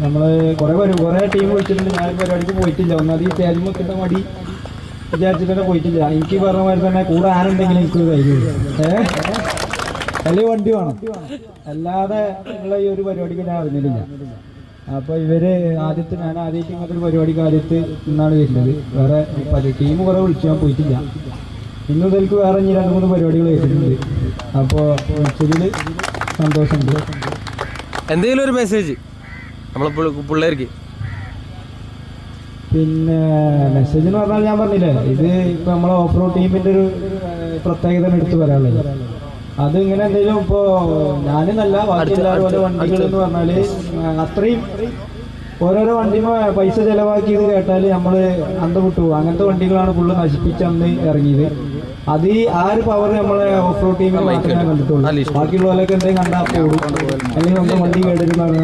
നമ്മള് കുറെ ടീം വിളിച്ചിട്ടുണ്ട്. ഞാൻ പരിപാടിക്ക് പോയിട്ടില്ല. ഒന്നത് ഈ സ്റ്റേജ് വെക്കുന്ന മടി വിചാരിച്ചിട്ട് തന്നെ പോയിട്ടില്ല. എനിക്ക് പറഞ്ഞ മാതിരി തന്നെ കൂടെ ആരുണ്ടെങ്കിലും എനിക്ക് കഴിയുള്ളൂ. അല്ലെങ്കിൽ വണ്ടി വേണം, അല്ലാതെ ഉള്ള ഈ ഒരു പരിപാടിക്ക് ഞാൻ അറിഞ്ഞിട്ടില്ല. അപ്പൊ ഇവര് ഞാൻ ആദ്യമായിട്ട് ഇങ്ങനത്തെ ഒരു പരിപാടിക്ക് ആദ്യത്ത് ഇന്നാണ് വരുന്നത്. വേറെ ടീം കുറെ വിളിച്ചു, ഞാൻ പോയിട്ടില്ല. ഇന്ന് മുതൽക്ക് വേറെ ഇനി 2-3 പരിപാടികൾ കേട്ടിട്ടുണ്ട്. അപ്പോൾ ശരിയില് സന്തോഷമുണ്ട്. എന്തെങ്കിലും ഒരു മെസ്സേജ് നമ്മളെ പിള്ളേർക്ക്? പിന്നെ മെസ്സേജ് എന്ന് പറഞ്ഞാൽ ഞാൻ പറഞ്ഞില്ലേ, ഇത് ഇപ്പൊ നമ്മളെ ഓഫ് റോഡ് ടീമിന്റെ ഒരു പ്രത്യേകത എടുത്ത് പറയാനുള്ളത്. അത് ഇങ്ങനെ എന്തെങ്കിലും ഇപ്പോ ഞാനെന്നല്ല ബാക്കി എല്ലാവരും ഓരോ വണ്ടികൾ എന്ന് പറഞ്ഞാല് അത്രയും ഓരോരോ വണ്ടിമ പൈസ ചെലവാക്കിയത് കേട്ടാല് നമ്മള് അന്തം വിട്ടു പോകും. അങ്ങനത്തെ വണ്ടികളാണ് ഫുള്ള് നശിപ്പിച്ച് അന്ന് ഇറങ്ങിയത്. അത് ആ ഒരു പവർ നമ്മളെ ഓഫ് റോഡ് ടീമിൽ മാത്രമേ കണ്ടിട്ടുള്ളൂ. ബാക്കിയുള്ളവരൊക്കെ എന്തെങ്കിലും കണ്ടാൽ പോകും, അല്ലെങ്കിൽ നമ്മുടെ വണ്ടി കേട്ടിരുന്നാണ്.